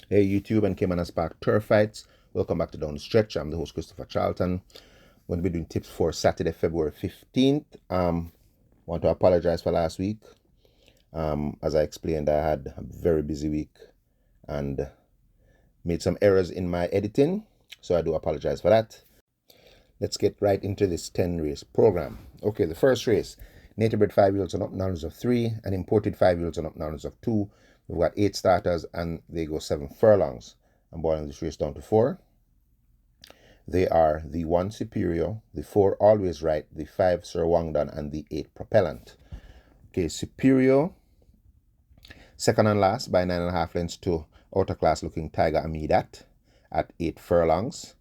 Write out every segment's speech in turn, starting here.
Hey YouTube and Caymanas Park Turf Fights. Welcome back to Down the Stretch. I'm the host Christopher Charlton. I'm going to be doing tips for Saturday, February 15th. Want to apologize for last week. As I explained, I had a very busy week and made some errors in my editing. So I do apologize for that. Let's get right into this 10 race program. Okay, the first race, native bred 5-year-olds and up knowledge of 3 and imported 5-year-olds and up knowledge of 2. We've got 8 starters and they go 7 furlongs. I'm boiling this race down to 4. They are the 1 Superior, the 4 Always Right, the 5 Sir Wangdon, and the 8 Propellant. Okay, Superior, second and last by 9.5 lengths to outer class looking Tiger Amidat at 8 furlongs.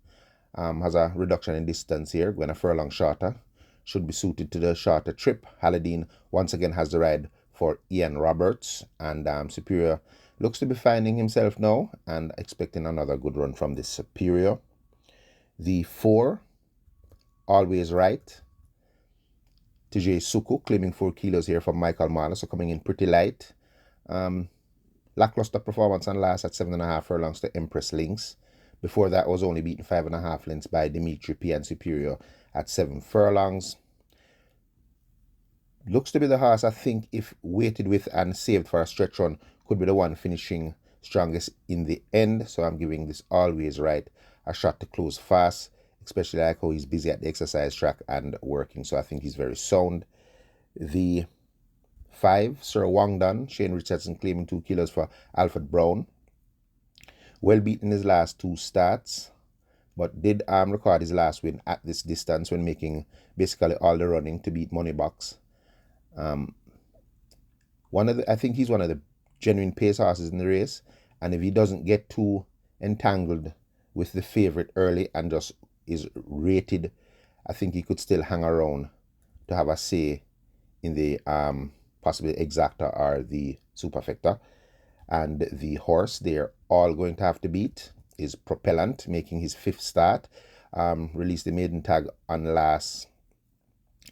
Has a reduction in distance here, going a furlong shorter. Should be suited to the shorter trip. Haladine once again has the ride for Ian Roberts, and Superior looks to be finding himself now and expecting another good run from this Superior. The 4 Always Right, TJ Suku claiming 4 kilos here from Michael Marler, so coming in pretty light. Lackluster performance on last at 7.5 furlongs to Empress Links. Before that was only beaten 5.5 lengths by Dimitri P and Superior at 7 furlongs. Looks to be the horse, I think, if waited with and saved for a stretch run, could be the one finishing strongest in the end. So I'm giving this Always Right a shot to close fast, especially like how he's busy at the exercise track and working. So I think he's very sound. The 5, Sir Wangdon, Shane Richardson claiming 2 kilos for Alfred Brown. Well beaten his last 2 starts, but did record his last win at this distance when making basically all the running to beat Moneybox. I think he's one of the genuine pace horses in the race, and if he doesn't get too entangled with the favorite early and just is rated, I think he could still hang around to have a say in the possibly Exacta or the Superfecta. And the horse they're all going to have to beat is Propellant, making his 5th start. Released the maiden tag on last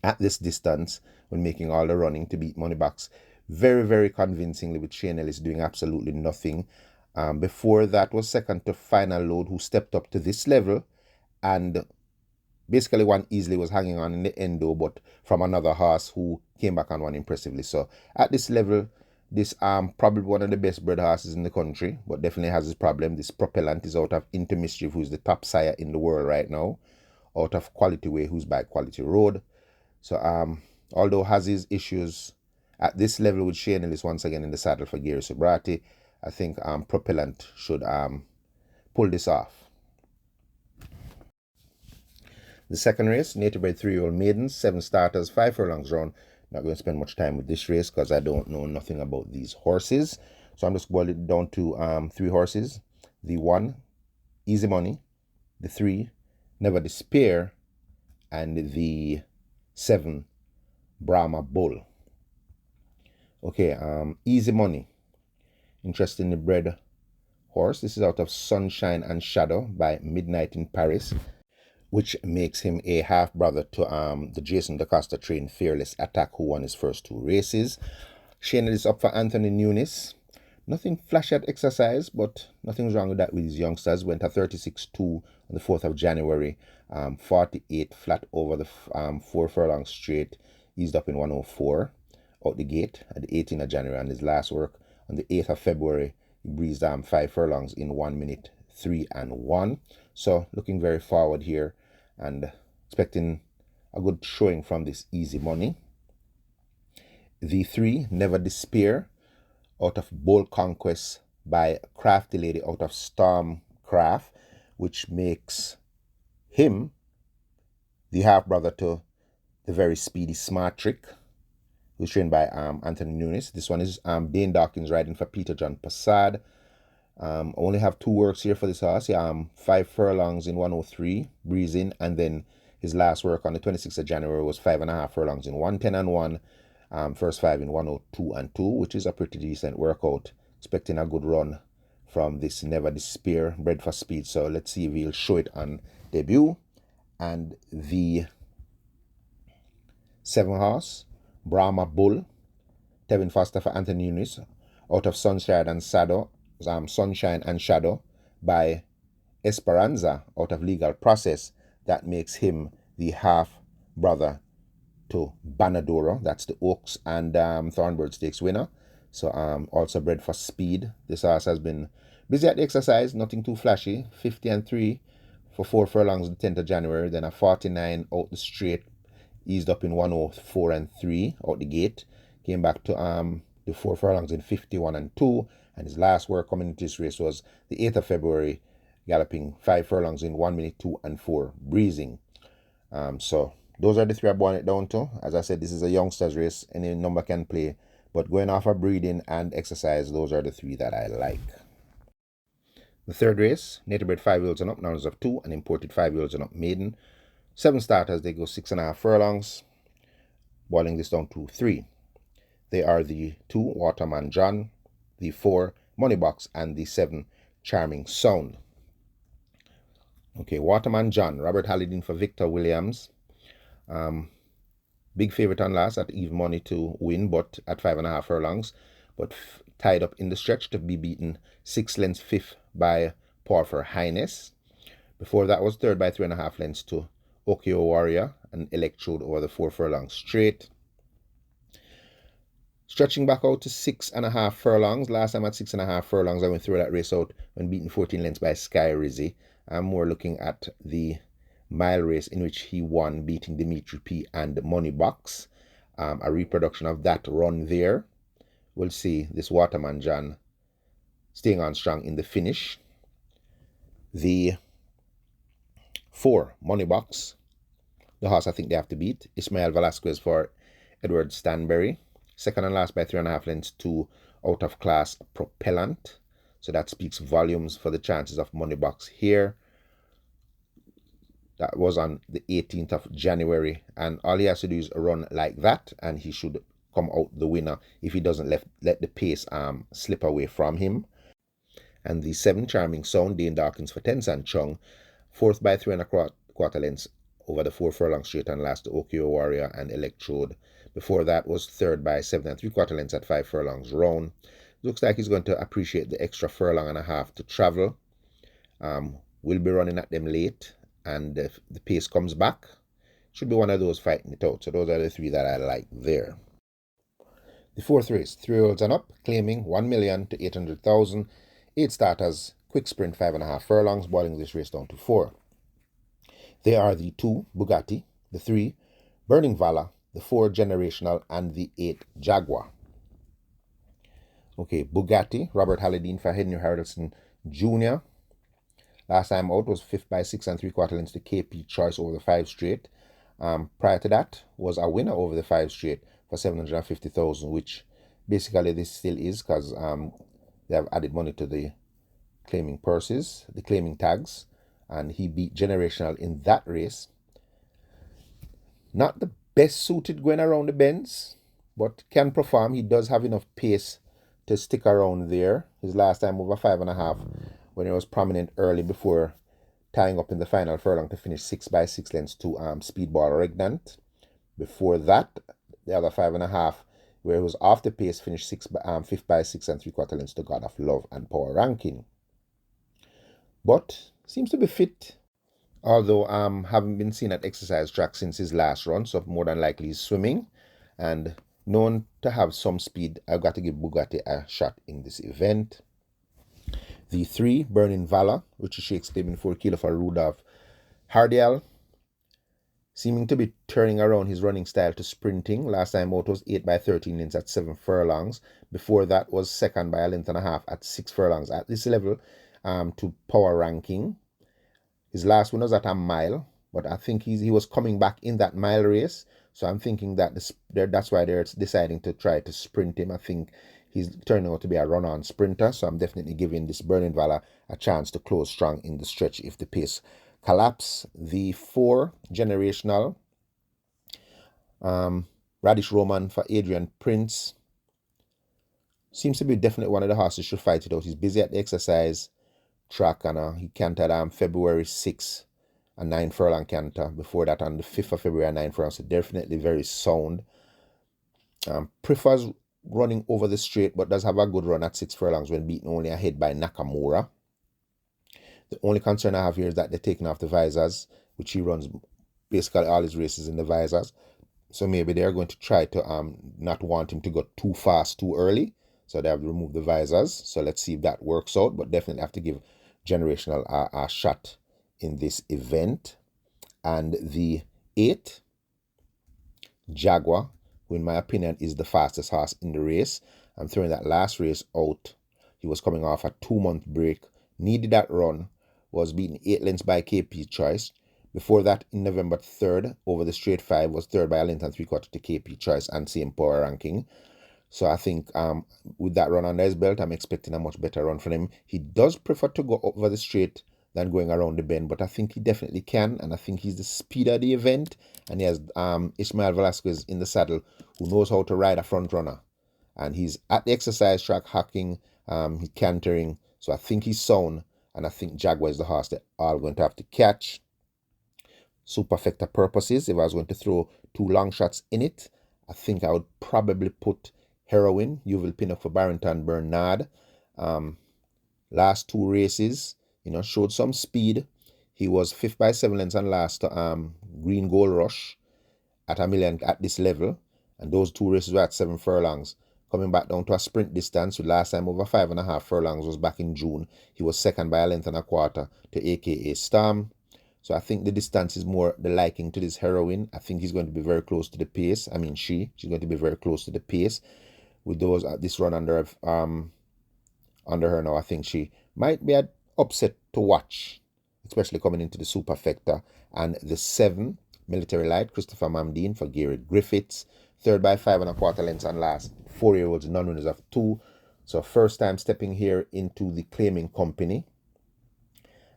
at this distance when making all the running to beat Moneybox very, very convincingly, with Shane Ellis doing absolutely nothing. Before that was second to Final Load, who stepped up to this level and basically won easily, was hanging on in the endo, but from another horse who came back and won impressively. So at this level, this probably one of the best bred horses in the country, but definitely has his problem. This Propellant is out of Into Mischief, who's the top sire in the world right now, out of Quality Way, who's by Quality Road. So although has his issues at this level with Shane Ellis once again in the saddle for Gary Sobrati, I think Propellant should pull this off. The second race, native bred 3-year-old maidens, 7 starters, 5 furlongs round. Not going to spend much time with this race because I don't know nothing about these horses. So I'm just boiling it down to 3 horses. The 1, Easy Money. The 3, Never Despair. And the 7, Brahma Bull. Okay, Easy Money. Interestingly bred horse. This is out of Sunshine and Shadow by Midnight in Paris, which makes him a half-brother to the Jason DaCosta trained Fearless Attack, who won his first 2 races. Shane is up for Anthony Nunes. Nothing flashy at exercise, but nothing's wrong with that with these youngsters. Went a 36-2 on the 4th of January, 48 flat over the 4 furlong straight, eased up in 104 out the gate at the 18th of January. And his last work on the 8th of February, he breezed 5 furlongs in 1 minute 3 and 1. So looking very forward here and expecting a good showing from this Easy Money. The 3, Never Despair, out of Bold Conquest by Crafty Lady out of Stormcraft, which makes him the half-brother to the very speedy Smart Trick, who's trained by Anthony Nunes. This one is Dane Dawkins riding for Peter John Passad. I only have 2 works here for this horse. 5 furlongs in 103, breezing, and then his last work on the 26th of January was 5.5 furlongs in 110 and 1. First 5 in 102 and 2, which is a pretty decent workout. Expecting a good run from this Never Despair, bred for speed. So let's see if he'll show it on debut. And the 7 horse, Brahma Bull, Tevin Foster for Anthony Nunes, out of Sunshine and Shadow Sunshine and Shadow by Esperanza out of Legal Process. That makes him the half brother to Banadoro. That's the Oaks and Thornbird Stakes winner. So also bred for speed. This horse has been busy at the exercise, nothing too flashy. 50-3 for 4 furlongs the 10th of January. Then a 49 out the straight, eased up in 104-3 out the gate. Came back to the 4 furlongs in 51-2. And his last work coming into this race was the 8th of February, galloping 5 furlongs in 1 minute 2-4, breezing. So those are the three I born it down to. As I said, this is a youngsters race. Any number can play. But going off of breeding and exercise, those are the three that I like. The third race, native bred 5-year-olds and up, numbers of 2, and imported 5-year-olds and up maiden. 7 starters, they go 6.5 furlongs. Boiling this down to 3. They are the 2, Waterman John, the 4, Moneybox, and the 7, Charming Sound. Okay, Waterman John, Robert Hallidin for Victor Williams. Big favorite on last at even money to win, but at 5.5 furlongs. But tied up in the stretch to be beaten 6 lengths 5th by Powerful Highness. Before that was third by 3.5 lengths to Okio Warrior and Electrode over the 4 furlongs straight. Stretching back out to 6.5 furlongs. Last time at 6.5 furlongs, I went through that race out when beaten 14 lengths by Sky Rizzy. I'm more looking at the mile race in which he won, beating Dimitri P and Moneybox. A reproduction of that run there. We'll see this Waterman John staying on strong in the finish. The 4, Moneybox, the horse I think they have to beat. Ismael Velasquez for Edward Stanberry. Second and last by 3.5 lengths to Out of Class Propellant. So that speaks volumes for the chances of Moneybox here. That was on the 18th of January. And all he has to do is run like that, and he should come out the winner if he doesn't let the pace slip away from him. And the 7, Charming Sound, Dane Dawkins for Tenzan Chung. 4th by 3.25 lengths over the 4 furlong straight, and last to Okio Warrior and Electrode. Before that was 3rd by 7.75 lengths at 5 furlongs round. Looks like he's going to appreciate the extra furlong and a half to travel. We'll be running at them late, and if the pace comes back, should be one of those fighting it out. So those are the 3 that I like there. The 4th race, 3-year-olds and up, claiming 1 million to 800,000. 8 starters, quick sprint 5.5 furlongs, boiling this race down to 4. They are the 2, Bugatti, the 3, Burning Valor, the 4, Generational, and the 8, Jaguar. Okay, Bugatti, Robert Hallidin for Henry Harrelson Jr. Last time out was 5th by 6.75 lengths to KP Choice over the 5 straight. Prior to that was a winner over the 5 straight for 750,000, which basically this still is, because they have added money to the claiming purses, the claiming tags, and he beat Generational in that race. Not the best suited going around the bends, but can perform. He does have enough pace to stick around there. His last time over 5.5 when he was prominent early before tying up in the final furlong to finish 6 by 6 lengths to Speedball Regnant. Before that, the other 5.5 where he was off the pace, finished 5th by 6.75 lengths to God of Love and Power Ranking. But seems to be fit, although haven't been seen at exercise track since his last run, so more than likely he's swimming, and known to have some speed. I've got to give Bugatti a shot in this event. The 3, Burning Valor, Richard Shakes claiming 4 kilo for Rudolph Hardial, seeming to be turning around his running style to sprinting. Last time out was 8 by 13 lengths at 7 furlongs. Before that was second by 1.5 lengths at 6 furlongs. At this level, to Power Ranking. His last one was at a mile, but I think he was coming back in that mile race. So I'm thinking that that's why they're deciding to try to sprint him. I think he's turning out to be a run-on sprinter. So I'm definitely giving this Burning Valor a chance to close strong in the stretch if the pace collapse. The 4, Generational, Radish Roman for Adrian Prince. Seems to be definitely one of the horses should fight it out. He's busy at the exercise track, and he cantered February 6th, a 9 furlong canter. Before that on the 5th of February, a 9 furlong. So definitely very sound. Prefers running over the straight, but does have a good run at 6 furlongs when beaten only ahead by Nakamura. The only concern I have here is that they're taking off the visors, which he runs basically all his races in the visors. So maybe they're going to try to not want him to go too fast too early. So they have to remove the visors. So let's see if that works out. But definitely have to give Generational a shot in this event. And the 8, Jaguar, who in my opinion is the fastest horse in the race. I'm throwing that last race out. He was coming off a 2-month break, needed that run, was beaten 8 lengths by KP Choice. Before that, in November 3rd, over the straight 5, was 3rd by a length and 3/4 to KP Choice and same power ranking. So I think with that run under his belt, I'm expecting a much better run from him. He does prefer to go over the straight than going around the bend, but I think he definitely can, and I think he's the speed of the event, and he has Ismael Velasquez in the saddle who knows how to ride a front runner, and he's at the exercise track hacking, he's cantering, so I think he's sound, and I think Jaguar is the horse that all going to have to catch. Superfecta purposes, if I was going to throw 2 long shots in it, I think I would probably put Heroin, Yuval Pinnock for Barrington Bernard. Last 2 races, showed some speed. He was 5th by 7 lengths and last to Green Gold Rush at a million at this level. And those 2 races were at 7 furlongs. Coming back down to a sprint distance, with last time over 5.5 furlongs was back in June. He was 2nd by a length and a quarter to AKA Storm. So I think the distance is more the liking to this Heroine. I think he's going to be very close to the pace. I mean, she's going to be very close to the pace. With those this run under her now, I think she might be an upset to watch, especially coming into the Superfecta. And the 7, Military Light, Christopher Mamdine for Gary Griffiths, 3rd by 5.25 lengths and last 4-year-olds, non-winners of 2. So first time stepping here into the claiming company.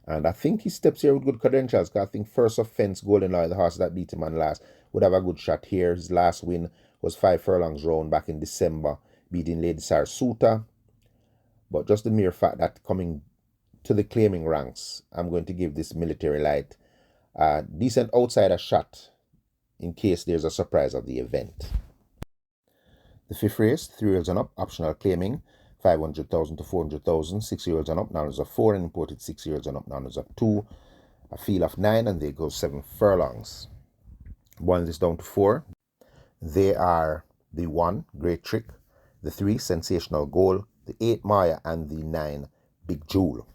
And I think he steps here with good credentials, because I think First Offense, Golden Lawyer, the horse that beat him on last, would have a good shot here. His last win was 5 furlongs round back in December, beating Lady Sarasuta. But just the mere fact that coming to the claiming ranks, I'm going to give this Military Light a decent outsider shot in case there's a surprise of the event. The 5th race, 3-year-olds and up, optional claiming, 500,000 to 400,000, 6-year-olds and up, numbers of 4, and imported 6-year-olds and up, numbers of 2, a field of 9, and they go 7 furlongs. Boiling this down to 4, they are the 1, Great Trick, the 3, Sensational Goal, the 8, Maya, and the 9, Big Jewel.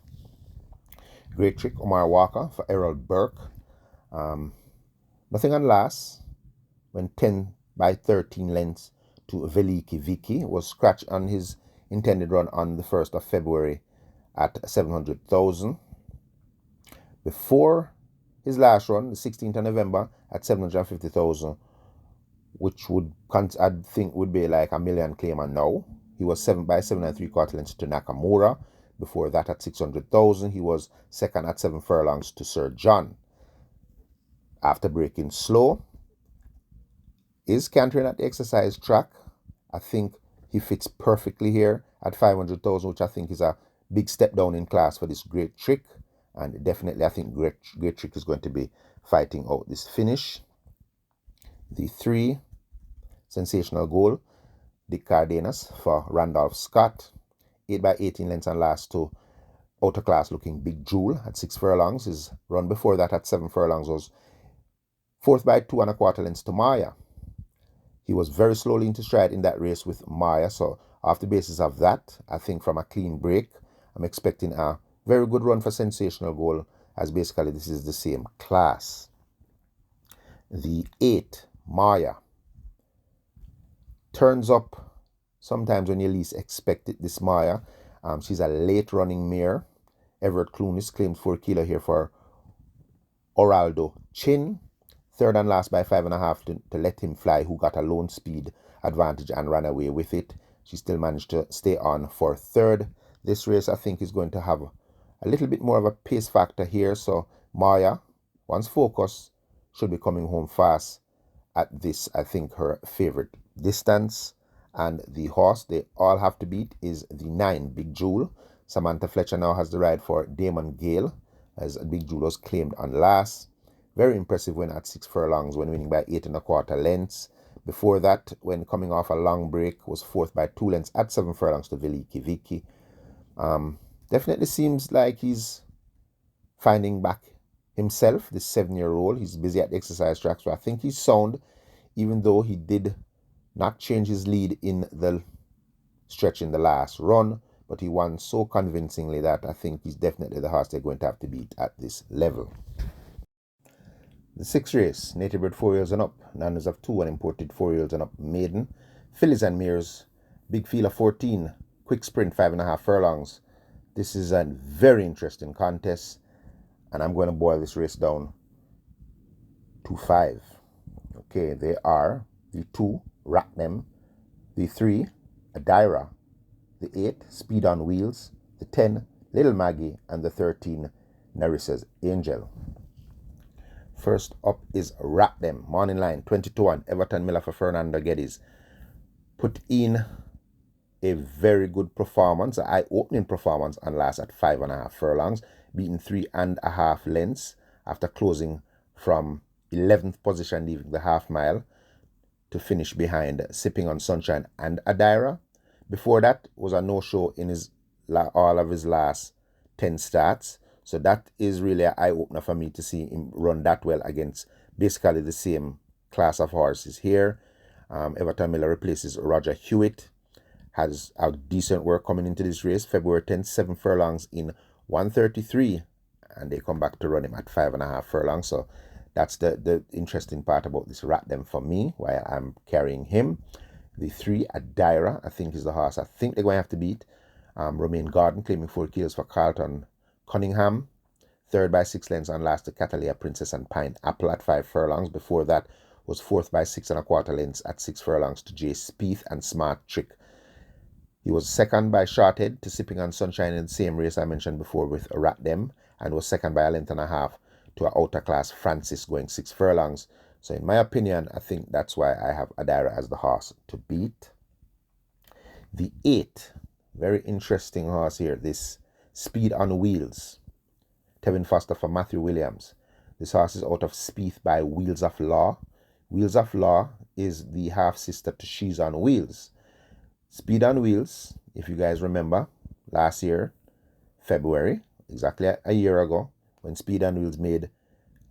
Great Trick, Omar Walker for Errol Burke. Nothing on last when 10 by 13 lengths to Veliki Viki was scratched on his intended run on the 1st of February at 700,000. Before his last run, the 16th of November, at 750,000, which I think would be like a million claimer now. He was 7 by 7.75 lengths to Nakamura. Before that, at 600,000, he was 2nd at 7 furlongs to Sir John. After breaking slow, is cantering at the exercise track. I think he fits perfectly here at 500,000, which I think is a big step down in class for this Great Trick. And definitely, I think Great Trick is going to be fighting out this finish. The 3, Sensational Goal, Dick Cardenas for Randolph Scott. 8 by 18 lengths and last to outer class looking Big Jewel at 6 furlongs. His run before that at 7 furlongs was 4th by 2.25 lengths to Maya. He was very slowly into stride in that race with Maya. So off the basis of that, I think from a clean break, I'm expecting a very good run for Sensational Goal, as basically this is the same class. The 8, Maya, turns up sometimes when you least expect it, this Maya. She's a late running mare. Everett Clunis claimed 4 kilo here for Oraldo Chin. 3rd and last by 5.5 to Let Him Fly, who got a lone speed advantage and ran away with it. She still managed to stay on for 3rd. This race, I think, is going to have a little bit more of a pace factor here. So Maya, once focused, should be coming home fast at this, I think, her favorite distance. And the horse they all have to beat is the 9, Big Jewel. Samantha Fletcher now has the ride for Damon Gale, as Big Jewel was claimed on last. Very impressive win at 6 furlongs when winning by 8.25 lengths. Before that, when coming off a long break, was fourth by 2 lengths at 7 furlongs to Veliki Viki. Definitely seems like he's finding back himself, this 7-year-old. He's busy at the exercise track, so I think he's sound, even though he did not change his lead in the stretch in the last run, but he won so convincingly that I think he's definitely the horse they're going to have to beat at this level. The 6th race, native bred 4 years and up, nanas of 2 and imported 4 years and up maiden, fillies and mares, big field of 14, quick sprint 5.5 furlongs. This is a very interesting contest, and I'm going to boil this race down to 5. Okay, they are the 2, Rack Them, the 3, Adira, the 8, Speed on Wheels, the 10, Little Maggie, and the 13, Nerissa's Angel. First up is Rack Them, morning line, 20-1, Everton Miller for Fernando Geddes. Put in a very good performance, an eye-opening performance on last at 5.5 furlongs, beating 3.5 lengths after closing from 11th position, leaving the half mile to finish behind Sipping on Sunshine and Adira. Before that was a no-show in all of his last 10 starts. So that is really an eye-opener for me to see him run that well against basically the same class of horses here. Everton Miller replaces Roger Hewitt. Has a decent work coming into this race. February 10th, 7 furlongs in 1:33. And they come back to run him at 5.5 furlongs. So that's the interesting part about this Rack Them for me, while I'm carrying him. The 3, Adira, I think is the horse I think they're going to have to beat. Romain Garden claiming 4 kills for Carlton Cunningham. 3rd by 6 lengths on last to Catalia Princess and Pine Apple at 5 furlongs. Before that was 4th by 6.25 lengths at 6 furlongs to Jay Spieth and Smart Trick. He was 2nd by Shorthead to Sipping on Sunshine in the same race I mentioned before with Rack Them, and was 2nd by a length and a half to an outer class Francis going 6 furlongs. So in my opinion, I think that's why I have Adira as the horse to beat. The 8, very interesting horse here, this Speed on Wheels. Tevin Foster for Matthew Williams. This horse is out of Spieth by Wheels of Law. Wheels of Law is the half-sister to She's on Wheels. Speed on Wheels, if you guys remember, last year, February, exactly a year ago, when Speed on Wheels made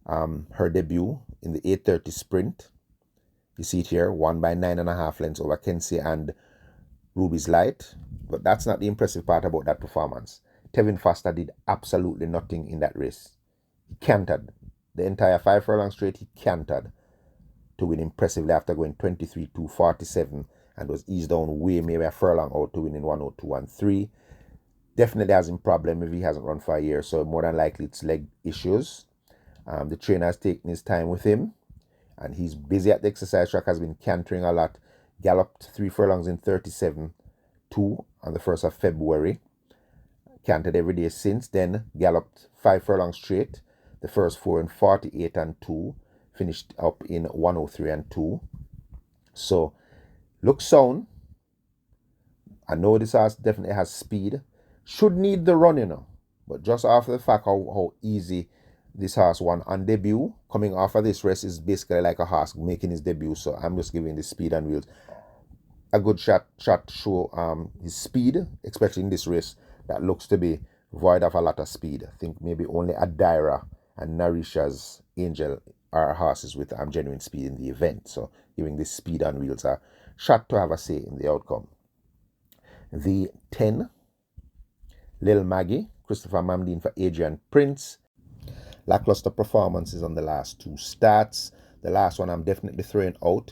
her debut in the 8:30 sprint. You see it here, won by 9.5 lengths over Kensey and Ruby's Light. But that's not the impressive part about that performance. Tevin Foster did absolutely nothing in that race. He cantered. The entire 5 furlong straight, he cantered to win impressively after going 23-47 and was eased down way, maybe a furlong out to win in 102-1-3. Definitely has a problem if he hasn't run for a year, so more than likely it's leg issues. The trainer has taken his time with him, and he's busy at the exercise track, has been cantering a lot. Galloped 3 furlongs in 37-2 on the 1st of February. Cantered every day since then. Galloped 5 furlongs straight. The first 4 in 48-2. Finished up in 103-2. So, looks sound. I know this horse definitely has speed. Should need the run, But just after the fact how easy this horse won on debut, coming off of this race is basically like a horse making his debut. So I'm just giving the Speed on Wheels a good shot to show his speed, especially in this race that looks to be void of a lot of speed. I think maybe only Adira and Narisha's Angel are horses with genuine speed in the event. So giving this Speed on Wheels a shot to have a say in the outcome. The 10, Lil Maggie, Christopher Mamdine for Adrian Prince. Lackluster performances on the last 2 starts. The last one I'm definitely throwing out.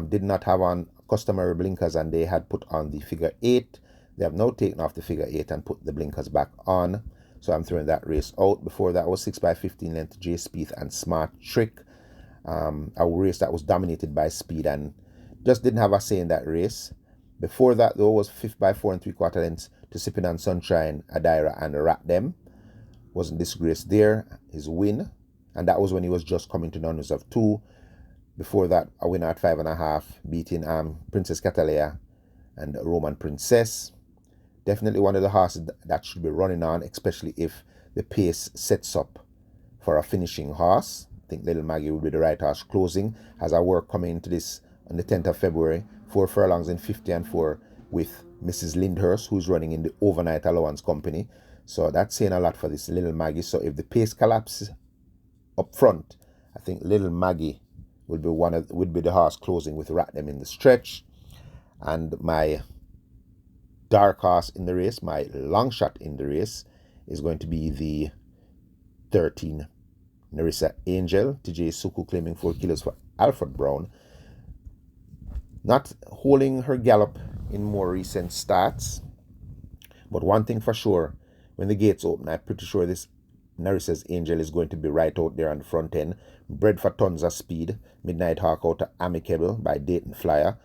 Did not have on customary blinkers, and they had put on the figure 8. They have now taken off the figure 8 and put the blinkers back on. So I'm throwing that race out. Before that was 6 by 15 length Jay Spieth and Smart Trick. A race that was dominated by speed and just didn't have a say in that race. Before that though was 5th by 4 3/4 lengths to Sipping on Sunshine, Adira and Rack Them. Wasn't disgraced there. His win, and that was when he was just coming to numbers of 2. Before that, a winner at 5.5, beating Princess Catalea and Roman Princess. Definitely one of the horses that should be running on, especially if the pace sets up for a finishing horse. I think Little Maggie would be the right horse closing. Has a work coming into this on the 10th of February, 4 furlongs in 50 and 4 with Mrs. Lyndhurst, who's running in the overnight allowance company. So that's saying a lot for this Little Maggie. So if the pace collapses up front, I think Little Maggie would be the horse closing with Ratnam in the stretch. And my dark horse in the race, my long shot in the race, is going to be the 13 Narissa Angel. TJ Suku claiming 4 kilos for Alfred Brown. Not holding her gallop in more recent starts, but one thing for sure, when the gates open, I'm pretty sure this Narissa's Angel is going to be right out there on the front end. Bred for tons of speed. Midnight Hawk out to Amicable by Dayton Flyer.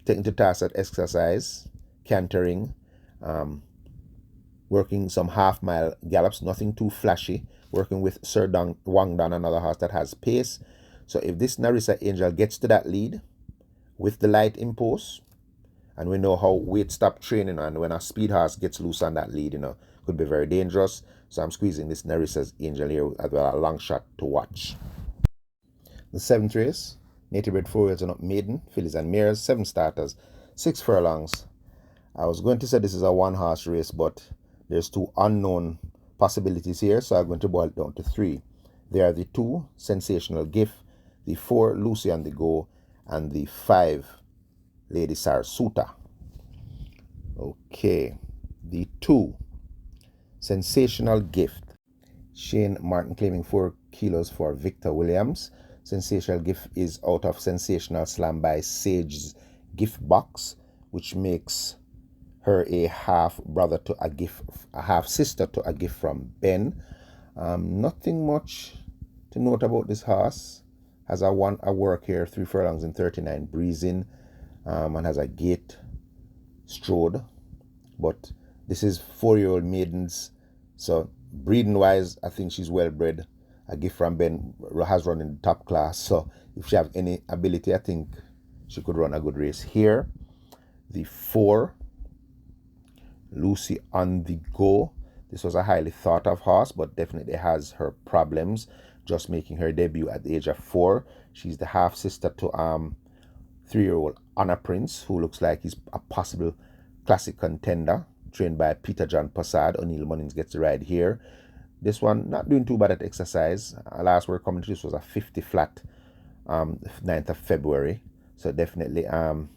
Taking to task at exercise, cantering, working some half-mile gallops, nothing too flashy. Working with Sir Wang Dan, another horse that has pace. So if this Narissa Angel gets to that lead with the light impulse, and we know how weight stop training, and when a speed horse gets loose on that lead, could be very dangerous. So I'm squeezing this Narissa's Angel here as well, a long shot to watch. The 7th race, native bred 4-year-olds and up maiden, fillies and mares, 7 starters, 6 furlongs. I was going to say this is a 1-horse race, but there's 2 unknown possibilities here, so I'm going to boil it down to 3. They are the 2 Sensational Gift, the 4 Lucy on the Go, and the 5 Lady Sarasuta. Okay, the 2 Sensational Gift. Shane Martin claiming 4 kilos for Victor Williams. Sensational Gift is out of Sensational Slam by Sage's gift box, which makes her a half brother to a gift, a half sister to a gift from Ben. Nothing much to note about this horse. Has a work here, 3 furlongs in 39 breezing, and has a gate strode. But this is 4-year-old maidens, so breeding wise, I think she's well bred. A gift from Ben has run in the top class, so if she have any ability, I think she could run a good race here. The 4 Lucy on the Go. This was a highly thought of horse, but definitely has her problems. Just making her debut at the age of 4. She's the half sister to 3-year-old Honor Prince, who looks like he's a possible classic contender, trained by Peter John Passad. O'Neill Munnings gets the ride here. This one not doing too bad at exercise. Last word coming to this was a 50 flat, 9th of February. So definitely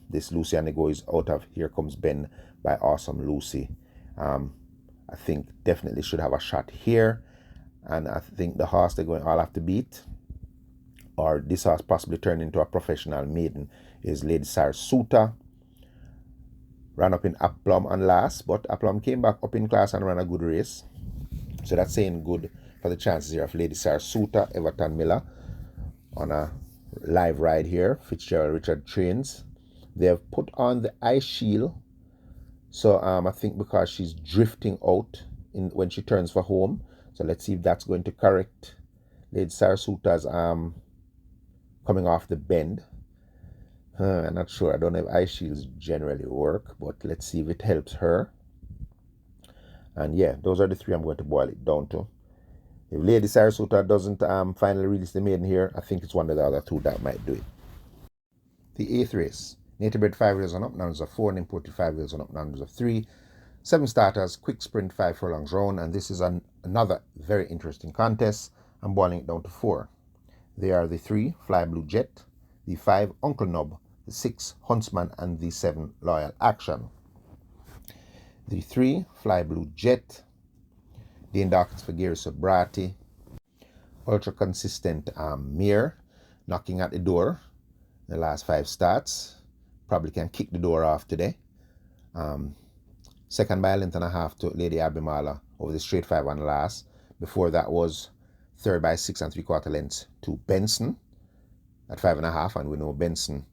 this Lucy on the Go is out of Here Comes Ben by Awesome Lucy. I think definitely should have a shot here. And I think the horse they're going all have to beat, or this horse possibly turn into a professional maiden, is Lady Sarasuta. Ran up in Aplum on last, but Aplum came back up in class and ran a good race. So that's saying good for the chances here of Lady Sarasuta. Everton Miller on a live ride here. Fitzgerald Richard trains. They have put on the eye shield. So I think because she's drifting out when she turns for home. So let's see if that's going to correct Lady Sarasuta's coming off the bend. I'm not sure. I don't know if eye shields generally work, but let's see if it helps her. And yeah, those are the 3 I'm going to boil it down to. If Lady Sarasuta doesn't finally release the maiden here, I think it's one of the other 2 that might do it. The 8th race, native bred 5-year-olds and up, numbers of 4, and imported 5-year-olds and up, numbers of 3. 7 starters, quick sprint, 5 furlongs round, and this is another very interesting contest. I'm boiling it down to 4. They are the 3 Fly Blue Jet, the 5 Uncle Nub, the 6 Huntsman, and the 7 Loyal Action. The 3 Fly Blue Jet, Dane Dawkins for Gary Sobrati, ultra consistent mare, knocking at the door the last 5 starts. Probably can kick the door off today. Second by a length and a half to Lady Abimala over the straight 5 on last. Before that was third by 6 3/4 lengths to Benson at 5.5, and we know Benson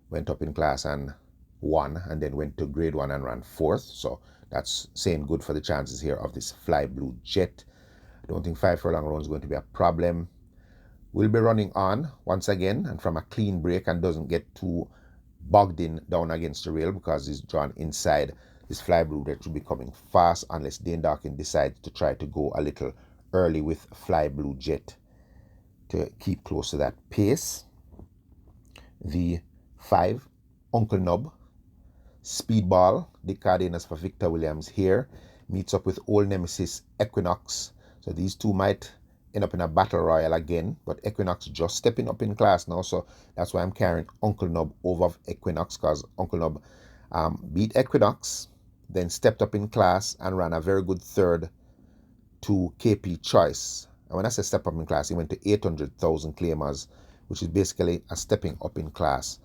went up in class and won, and then went to grade 1 and ran 4th. So that's saying good for the chances here of this Fly Blue Jet. I don't think 5 furlong round is going to be a problem. We'll be running on once again and from a clean break and doesn't get too bogged in down against the rail because it's drawn inside. This Fly Blue Jet should be coming fast unless Dane Darkin decides to try to go a little early with Fly Blue Jet to keep close to that pace. The 5, Uncle Nub. Speedball, Dick Cardenas for Victor Williams here, meets up with old nemesis Equinox. So these two might end up in a battle royal again, but Equinox just stepping up in class now, so that's why I'm carrying Uncle Nub over Equinox, because Uncle Nub beat Equinox, then stepped up in class and ran a very good third to KP Choice. And when I say step up in class, he went to 800,000 claimers, which is basically a stepping up in class.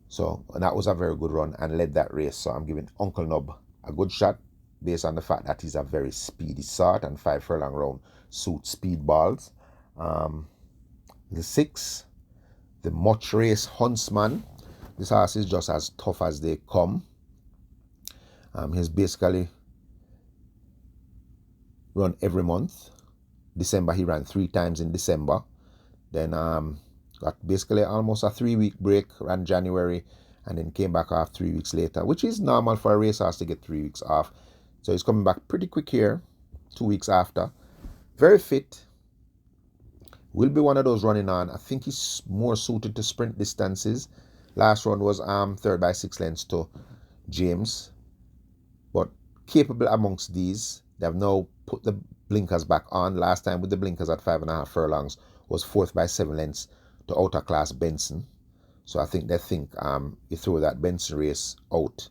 So that was a very good run and led that race. So I'm giving Uncle Nub a good shot based on the fact that he's a very speedy sort and 5 furlong round suits speed balls. The 6, the Much Race Huntsman. This horse is just as tough as they come. He's basically run every month. December, he ran 3 times in December. Then got basically almost a 3-week break, ran January, and then came back off 3 weeks later, which is normal for a racehorse to get 3 weeks off. So he's coming back pretty quick here, 2 weeks after. Very fit. Will be one of those running on. I think he's more suited to sprint distances. Last run was third by 6 lengths to James, but capable amongst these. They have now put the blinkers back on. Last time with the blinkers at 5.5 furlongs was 4th by 7 lengths to outer class Benson. So I think they think you throw that Benson race out,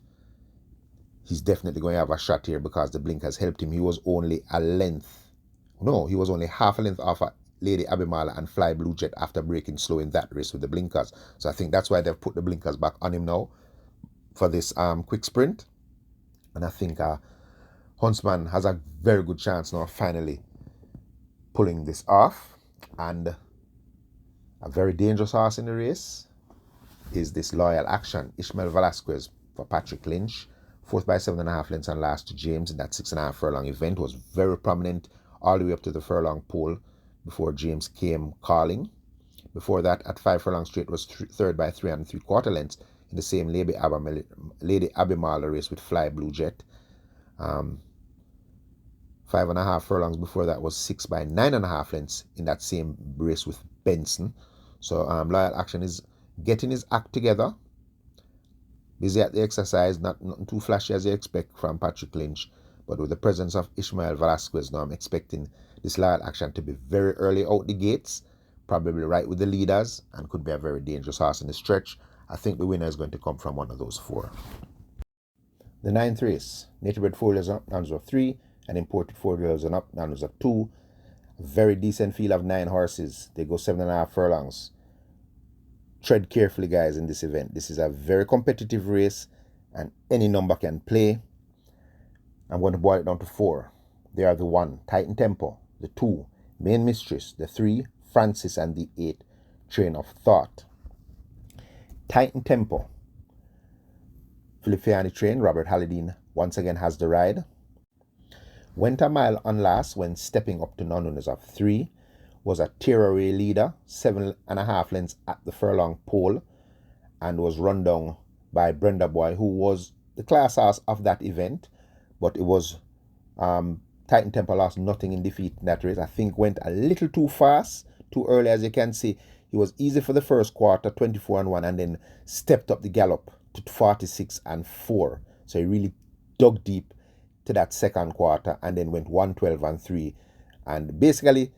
he's definitely going to have a shot here because the blinkers helped him. He was only a length. No, he was only half a length off of Lady Abimala and Fly Blue Jet after breaking slow in that race with the blinkers. So I think that's why they've put the blinkers back on him now for this quick sprint. And I think Huntsman has a very good chance now of finally pulling this off. And a very dangerous horse in the race is this Loyal Action, Ishmael Velasquez for Patrick Lynch. 4th by 7.5 lengths and last to James in that 6.5 furlong event. Was very prominent all the way up to the furlong pole before James came calling. Before that, at 5 furlong straight, was 3rd by 3 3/4 lengths in the same Lady Abimala race with Fly Blue Jet. 5.5 furlongs before that was 6 by 9.5 lengths in that same race with Benson. So Loyal Action is getting his act together. Busy at the exercise, nothing too flashy as you expect from Patrick Lynch, but with the presence of Ishmael Velasquez now, I'm expecting this Loyal Action to be very early out the gates, probably right with the leaders, and could be a very dangerous horse in the stretch. I think the winner is going to come from one of those 4. The 9th race, Nature Bred 4 years up, Nandos of 3, and Imported 4 years and up, Nandos of 2. A very decent field of 9 horses. They go 7.5 furlongs. Tread carefully, guys, in this event. This is a very competitive race, and any number can play. I'm going to boil it down to 4. They are the 1, Titan Tempo, the 2, Main Mistress, the 3, Francis, and the 8, Train of Thought. Titan Tempo. Philip Fiani trained. Robert Halladine once again has the ride. Went a mile on last when stepping up to Nandos of 3. Was a tearaway leader, 7.5 lengths at the furlong pole, and was run down by Brenda Boy, who was the class horse of that event. But it was Titan Tempo lost nothing in defeat in that race. I think went a little too fast, too early, as you can see. He was easy for the first quarter, 24-1, and then stepped up the gallop to 46-4. So he really dug deep to that second quarter and then went 112-3. And basically,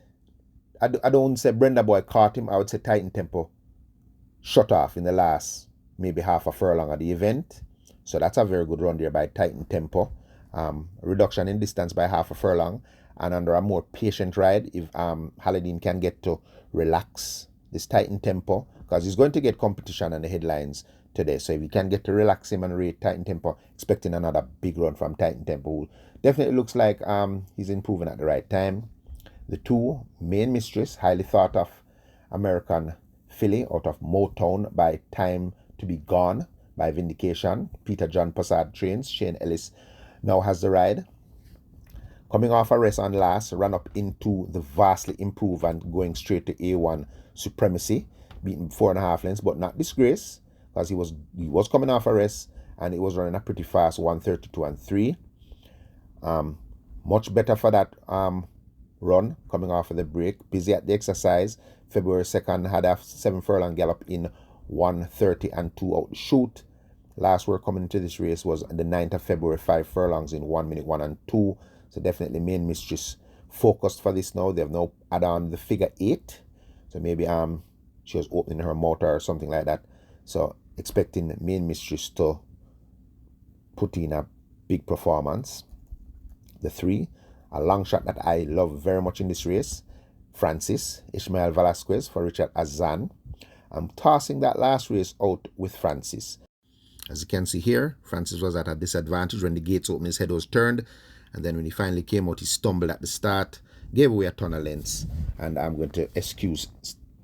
I don't say Brenda Boy caught him. I would say Titan Tempo shut off in the last maybe half a furlong of the event. So that's a very good run there by Titan Tempo. Reduction in distance by half a furlong, and under a more patient ride, if Halladine can get to relax this Titan Tempo, because he's going to get competition on the headlines today. So if he can get to relax him and rate Titan Tempo, expecting another big run from Titan Tempo. Definitely looks like he's improving at the right time. The 2, Main Mistress, highly thought of American filly out of Motown by Time to Be Gone by Vindication. Peter John Passard trains. Shane Ellis now has the ride. Coming off a rest on last, ran up into the vastly improved and going straight to A1 Supremacy, beaten 4.5 lengths, but not disgrace, because he was coming off a rest and he was running a pretty fast 132-3. Much better for that run coming off of the break. Busy at the exercise. February 2nd had a 7 furlong gallop in 1:30 and 2 out the chute. Last work coming into this race was the 9th of February, 5 furlongs in 1 minute 1 and 2. So definitely Main Mistress focused for this now. They have now add on the figure 8. So maybe she was opening her motor or something like that. So expecting Main Mistress to put in a big performance. The 3, a long shot that I love very much in this race, Francis, Ishmael Velasquez for Richard Azan. I'm tossing that last race out with Francis. As you can see here, Francis was at a disadvantage when the gates opened, his head was turned, and then when he finally came out, he stumbled at the start, gave away a ton of lengths, and I'm going to excuse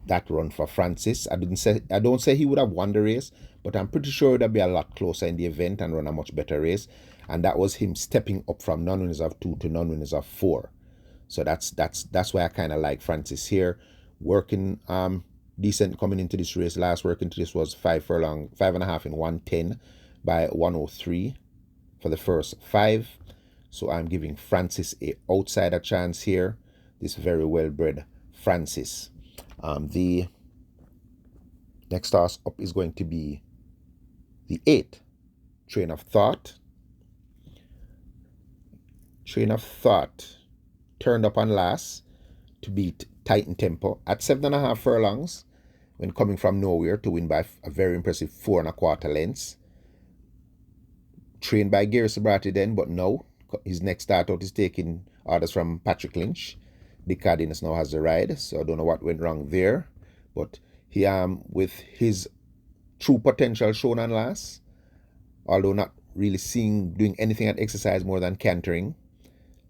that run for Francis. I don't say he would have won the race, but I'm pretty sure it would be a lot closer in the event and run a much better race, and that was him stepping up from non-winners of 2 to non-winners of 4. So that's why I kind of like Francis here, working decent coming into this race. Last work into this was 5 furlong, 5.5 in 1:10 by 1:03 for the first 5. So I'm giving Francis a outsider chance here. This very well bred Francis. The next toss up is going to be the 8, Train of Thought. Train of Thought turned up on last to beat Titan Tempo at 7.5 furlongs when coming from nowhere to win by a very impressive 4 1/4 lengths. Trained by Gary Sobrati then, but no, his next start out is taking orders from Patrick Lynch. Dick Cardenas now has the ride, so I don't know what went wrong there. But he with his true potential shown on last, although not really doing anything at exercise more than cantering,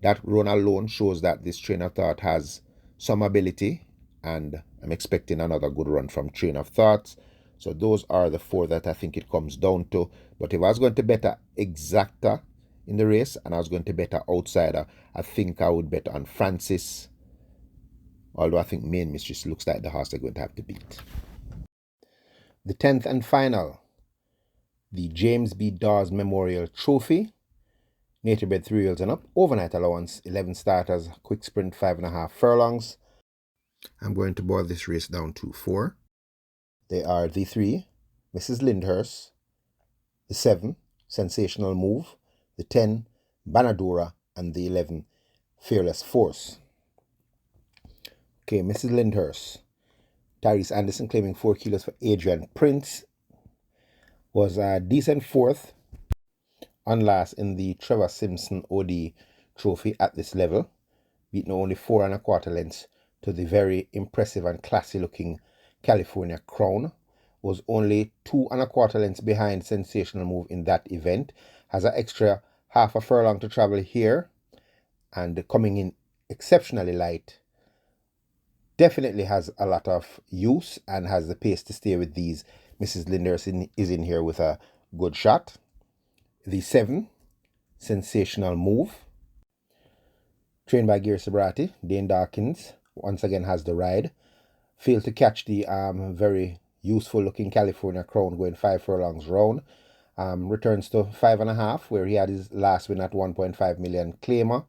that run alone shows that this Train of Thought has some ability, and I'm expecting another good run from Train of Thoughts. So those are the 4 that I think it comes down to. But if I was going to bet an exacta in the race and I was going to bet an outsider, I think I would bet on Francis, although I think Main Mistress looks like the horse they're going to have to beat. The 10th and final, the James B. Dawes Memorial Trophy. Native bred 3-year-olds and up, overnight allowance, 11 starters, quick sprint 5.5 furlongs. I'm going to boil this race down to 4. They are the 3, Mrs. Lyndhurst, the 7, Sensational Move, the 10, Banadura, and the 11, Fearless Force. Okay, Mrs. Lyndhurst. Tyrese Anderson claiming 4 kilos for Adrian Prince. Was a decent 4th on last in the Trevor Simpson OD Trophy at this level, beating only 4 1/4 lengths to the very impressive and classy looking California Crown. Was only 2 1/4 lengths behind Sensational Move in that event. Has an extra half a furlong to travel here, and coming in exceptionally light. Definitely has a lot of use and has the pace to stay with these. Mrs. Lyndhurst is in here with a good shot. The 7, Sensational Move, trained by Gary Sobrati. Dane Dawkins once again has the ride. Failed to catch the very useful looking California Crown going 5 furlongs round. Returns to 5.5, where he had his last win at 1.5 million claimer.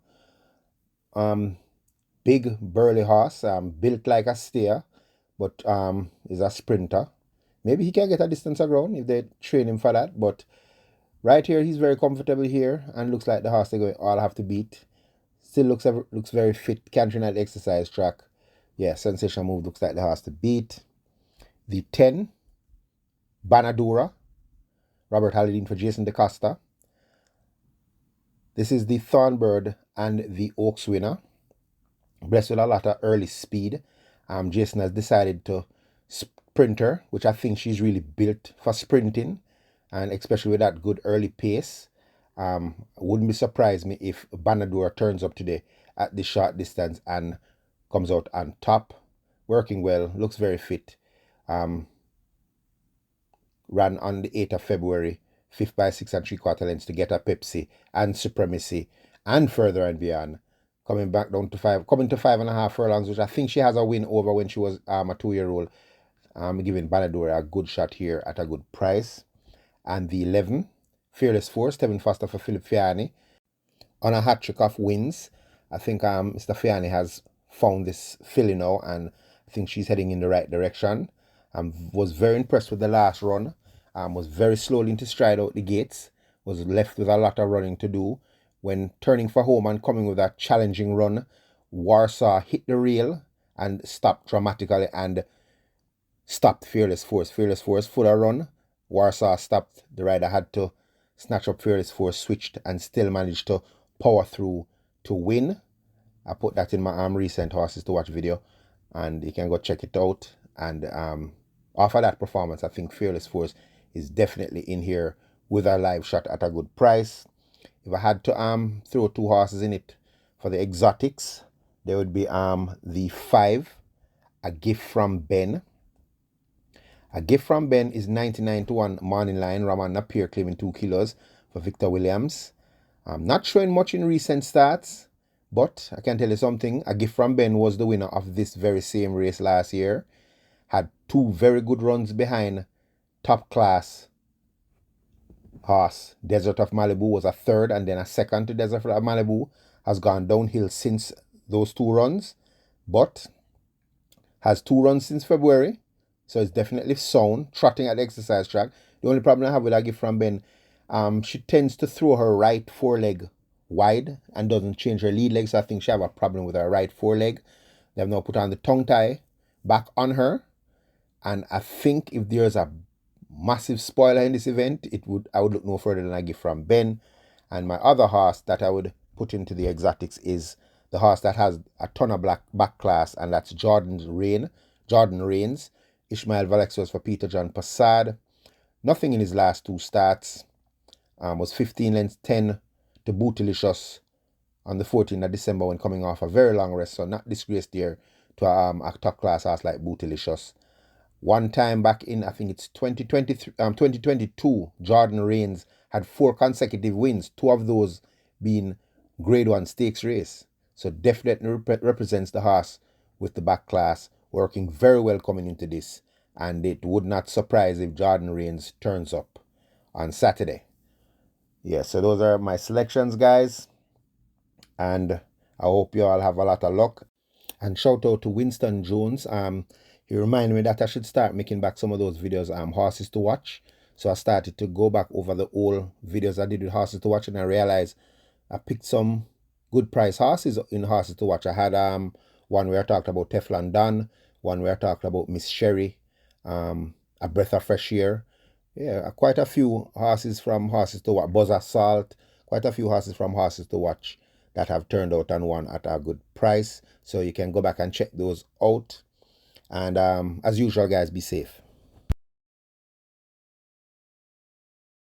Big burly horse, built like a steer, but is a sprinter. Maybe he can get a distance around if they train him for that, but right here, he's very comfortable here and looks like the horse they're going all have to beat. Still looks very fit, cantering at the exercise track. Yeah, Sensational Move looks like the horse to beat. The 10, Banadura, Robert Halladine for Jason DeCosta. This is the Thornbird and the Oaks winner. Blessed with a lot of early speed. Jason has decided to sprint her, which I think she's really built for sprinting, and especially with that good early pace. Wouldn't be surprised me if Banadura turns up today at the short distance and comes out on top. Working well, looks very fit. Ran on the 8th of February, 5th by 6 3/4 lengths to get a Pepsi and Supremacy and Further and Beyond. Coming back down to 5.5 furlongs, which I think she has a win over when she was a 2-year-old. Giving Banadura a good shot here at a good price. And the 11, Fearless Force, Tevin Foster for Philip Fiani. On a hat trick of wins, I think Mr. Fiani has found this filly now, and I think she's heading in the right direction. Was very impressed with the last run. Was very slowly into stride out the gates. Was left with a lot of running to do. When turning for home and coming with a challenging run, Warsaw hit the rail and stopped dramatically and stopped Fearless Force. Fearless Force full of run. Warsaw stopped. The rider had to snatch up Fearless Force, switched, and still managed to power through to win. I put that in my recent horses to watch video, and you can go check it out. And after that performance, I think Fearless Force is definitely in here with a live shot at a good price. If I had to throw 2 horses in it for the exotics, there would be the 5, A Gift from Ben. A Gift from Ben is 99 to 1 morning line. Raman Napier claiming 2 kilos for Victor Williams. Not showing much in recent stats, but I can tell you something. A Gift from Ben was the winner of this very same race last year. Had 2 very good runs behind top class horse. Desert of Malibu was a 3rd and then a 2nd to Desert of Malibu. Has gone downhill since those 2 runs, but has 2 runs since February. So it's definitely sound, trotting at the exercise track. The only problem I have with A Gift from Ben, she tends to throw her right foreleg wide and doesn't change her lead leg. So I think she have a problem with her right foreleg. They have now put on the tongue tie back on her. And I think if there's a massive spoiler in this event, I would look no further than A Gift from Ben. And my other horse that I would put into the exotics is the horse that has a ton of back class, and that's Jordan Reigns. Ishmael Valex was for Peter John Passad. Nothing in his last 2 stats. Was 15 lengths 10 to Bootylicious on the 14th of December when coming off a very long rest. So not disgraced there to a top class horse like Bootylicious. One time back in, I think it's 2022, Jordan Reigns had 4 consecutive wins, 2 of those being Grade 1 stakes race. So definitely represents the horse with the back class, working very well coming into this. And it would not surprise if Jordan Reigns turns up on Saturday. Yeah, so those are my selections, guys. And I hope you all have a lot of luck. And shout out to Winston Jones. He reminded me that I should start making back some of those videos, horses to watch. So I started to go back over the old videos I did with horses to watch, and I realized I picked some good price horses in horses to watch. I had one where I talked about Teflon Don, one where I talked about Miss Sherry, A Breath of Fresh Air. Yeah, quite a few horses from horses to watch. Buzz Assault, quite a few horses from horses to watch that have turned out and won at a good price. So you can go back and check those out. And as usual, guys, be safe.